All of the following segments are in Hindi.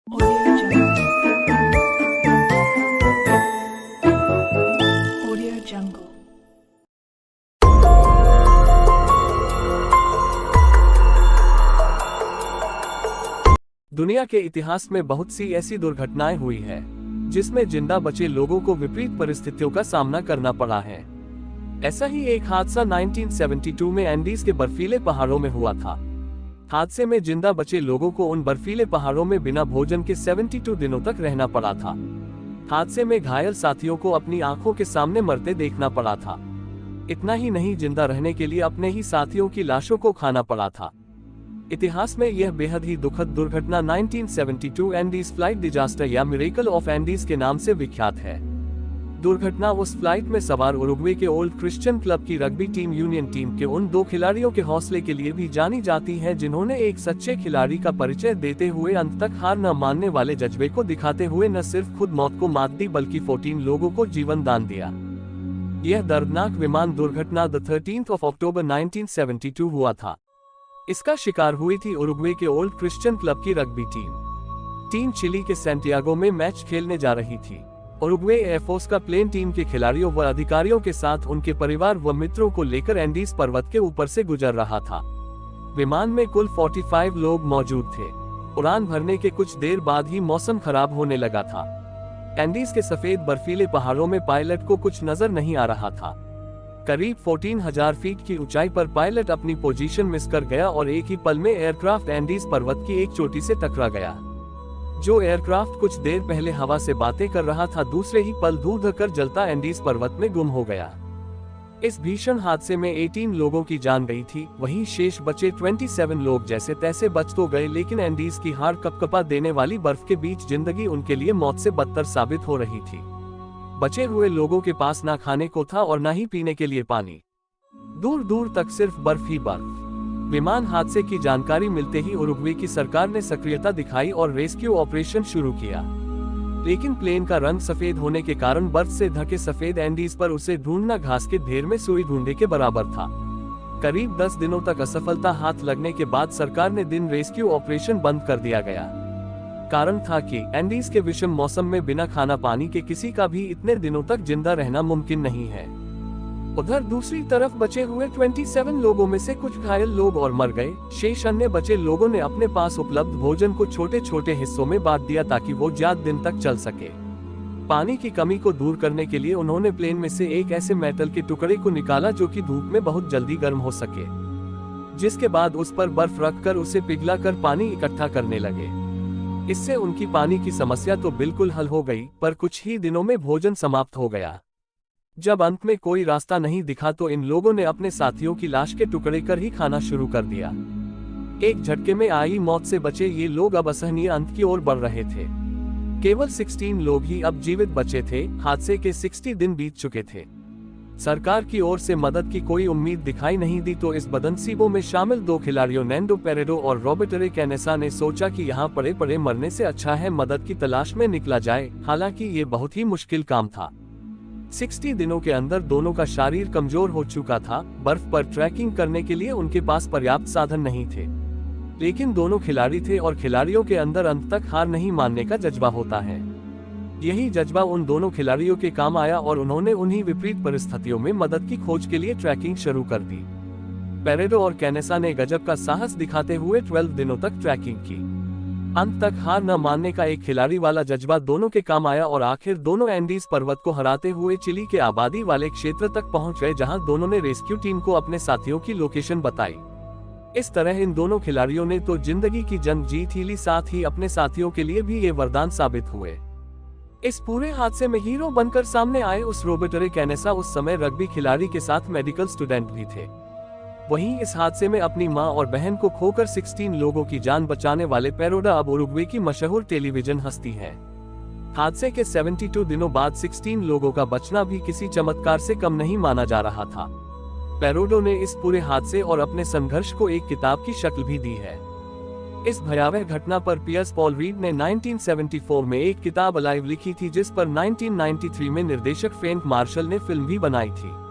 Audio Jungle. Audio Jungle. दुनिया के इतिहास में बहुत सी ऐसी दुर्घटनाएं हुई है जिसमें जिंदा बचे लोगों को विपरीत परिस्थितियों का सामना करना पड़ा है। ऐसा ही एक हादसा 1972 में एंडीज के बर्फीले पहाड़ों में हुआ था। हादसे में जिंदा बचे लोगों को उन बर्फीले पहाड़ों में बिना भोजन के 72 दिनों तक रहना पड़ा था। हादसे में घायल साथियों को अपनी आंखों के सामने मरते देखना पड़ा था। इतना ही नहीं, जिंदा रहने के लिए अपने ही साथियों की लाशों को खाना पड़ा था। इतिहास में यह बेहद ही दुखद दुर्घटना 1972 एंडीज फ्लाइट डिजास्टर या मिरेकल ऑफ एंडीज के नाम से विख्यात है। दुर्घटना उस फ्लाइट में सवार उरुग्वे के ओल्ड क्रिश्चियन क्लब की रग्बी टीम यूनियन टीम के उन दो खिलाड़ियों के हौसले के लिए भी जानी जाती है जिन्होंने एक सच्चे खिलाड़ी का परिचय देते हुए अंत तक हार न मानने वाले जज्बे को दिखाते हुए न सिर्फ खुद मौत को मात दी बल्कि 14 लोगों को जीवन दान दिया। यह दर्दनाक विमान दुर्घटना 13 अक्टूबर 1972 हुआ था। इसका शिकार हुई थी उरुग्वे के ओल्ड क्रिश्चियन क्लब की रग्बी टीम चिली के सैंटियागो में मैच खेलने जा रही थी। उरुग्वे एयरफोर्स का प्लेन टीम के खिलाड़ियों व अधिकारियों के साथ उनके परिवार व मित्रों को लेकर एंडीज पर्वत के ऊपर से गुजर रहा था। विमान में कुल 45 लोग मौजूद थे। उड़ान भरने के कुछ देर बाद ही मौसम खराब होने लगा था। एंडीज के सफेद बर्फीले पहाड़ों में पायलट को कुछ नजर नहीं आ रहा था। करीब 14,000 फीट की ऊंचाई पर पायलट अपनी पोजीशन मिस कर गया और एक ही पल में एयरक्राफ्ट एंडीज पर्वत की एक चोटी से टकरा गया। जो एयरक्राफ्ट कुछ देर पहले हवा से बातें कर रहा था, दूसरे ही पल धूल धकर जलता एंडीज पर्वत में गुम हो गया। इस भीषण हादसे में 18 लोगों की जान गई थी। वहीं शेष बचे 27 लोग जैसे तैसे बच तो गए, लेकिन एंडीज की हाड़ कपकपा देने वाली बर्फ के बीच जिंदगी उनके लिए मौत से बदतर साबित हो रही थी। बचे हुए लोगों के पास ना खाने को था और ना ही पीने के लिए पानी। दूर दूर तक सिर्फ बर्फ ही बर्फ। विमान हादसे की जानकारी मिलते ही उरुग्वे की सरकार ने सक्रियता दिखाई और रेस्क्यू ऑपरेशन शुरू किया, लेकिन प्लेन का रंग सफेद होने के कारण बर्फ से ढके सफेद एंडीज पर उसे ढूंढना घास के ढेर में सुई ढूंढने के बराबर था। करीब 10 दिनों तक असफलता हाथ लगने के बाद सरकार ने दिन रेस्क्यू ऑपरेशन बंद कर दिया गया। कारण था कि एंडीज के विषम मौसम में बिना खाना पानी के किसी का भी इतने दिनों तक जिंदा रहना मुमकिन नहीं है। उधर दूसरी तरफ बचे हुए 27 लोगों में से कुछ घायल लोग और मर गए। शेष अन्य बचे लोगों ने अपने पास उपलब्ध भोजन को छोटे छोटे हिस्सों में बांट दिया ताकि वो ज्यादा दिन तक चल सके। पानी की कमी को दूर करने के लिए उन्होंने प्लेन में से एक ऐसे मेटल के टुकड़े को निकाला जो कि धूप में बहुत जल्दी गर्म हो सके, जिसके बाद उस पर बर्फ रखकर उसे पिघला कर पानी इकट्ठा करने लगे। इससे उनकी पानी की समस्या तो बिल्कुल हल हो गई, पर कुछ ही दिनों में भोजन समाप्त हो गया। जब अंत में कोई रास्ता नहीं दिखा तो इन लोगों ने अपने साथियों की लाश के टुकड़े कर ही खाना शुरू कर दिया। एक झटके में आई मौत से बचे ये लोग अब असहनीय अंत की ओर बढ़ रहे थे। केवल 16 लोग ही अब जीवित बचे थे। हादसे के 60 दिन बीत चुके थे। सरकार की ओर से मदद की कोई उम्मीद दिखाई नहीं दी तो इस बदनसीबों में शामिल दो खिलाड़ियों नैंडो पेरेरो और रॉबर्टरे कैनेसा ने सोचा कि यहाँ पड़े पड़े मरने से अच्छा है मदद की तलाश में निकला जाए। हालांकि ये बहुत ही मुश्किल काम था। 60 दिनों के अंदर दोनों का शरीर कमजोर हो चुका था। बर्फ पर ट्रैकिंग करने के लिए उनके पास पर्याप्त साधन नहीं थे, लेकिन दोनों खिलाड़ी थे और खिलाड़ियों के अंदर अंत तक हार नहीं मानने का जज्बा होता है। यही जज्बा उन दोनों खिलाड़ियों के काम आया और उन्होंने उन्हीं विपरीत परिस्थितियों में मदद की खोज के लिए ट्रैकिंग शुरू कर दी। पेरेरो और कैनेसा ने गजब का साहस दिखाते हुए 12 दिनों तक ट्रैकिंग की। अंत तक हार न मानने का एक खिलाड़ी वाला जज्बा दोनों के काम आया और आखिर दोनों एंडीज पर्वत को हराते हुए चिली के आबादी वाले क्षेत्र तक पहुंच गए, जहां दोनों ने रेस्क्यू टीम को अपने साथियों की लोकेशन बताई। इस तरह इन दोनों खिलाड़ियों ने तो जिंदगी की जंग जीत ही ली, साथ ही अपने साथियों के लिए भी ये वरदान साबित हुए। इस पूरे हादसे में हीरो बनकर सामने आए उस रॉबर्टरे कैनेसा उस समय रग्बी खिलाड़ी के साथ मेडिकल स्टूडेंट भी थे। वहीं इस हादसे में अपनी मां और बहन को खोकर 16 लोगों की जान बचाने वाले पेरोडा अब उरुग्वे की मशहूर टेलीविजन हस्ती है। हादसे के 72 दिनों बाद 16 लोगों का बचना भी किसी चमत्कार से कम नहीं माना जा रहा था। पेरोडो ने इस पूरे हादसे और अपने संघर्ष को एक किताब की शक्ल भी दी है। इस भयावह घटना पर पियर्स पॉल रीड ने 1974 में एक किताब अलाइव लिखी थी, जिस पर 1993 में निर्देशक फ्रैंक मार्शल ने फिल्म भी बनाई थी।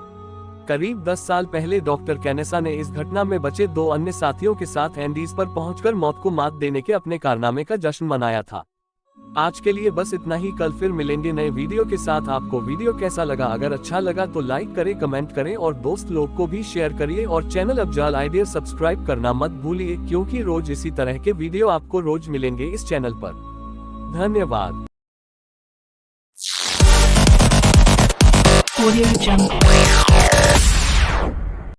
करीब 10 साल पहले डॉक्टर कैनेसा ने इस घटना में बचे दो अन्य साथियों के साथ एंडीज पर पहुंचकर मौत को मात देने के अपने कारनामे का जश्न मनाया था। आज के लिए बस इतना ही। कल फिर मिलेंगे नए वीडियो के साथ। आपको वीडियो कैसा लगा? अगर अच्छा लगा तो लाइक करें, कमेंट करें और दोस्त लोग को भी शेयर करिए। और चैनल अफजाल आइडिया सब्सक्राइब करना मत भूलिए, क्योंकि रोज इसी तरह के वीडियो आपको रोज मिलेंगे इस चैनल पर। धन्यवाद। Audio Jungle.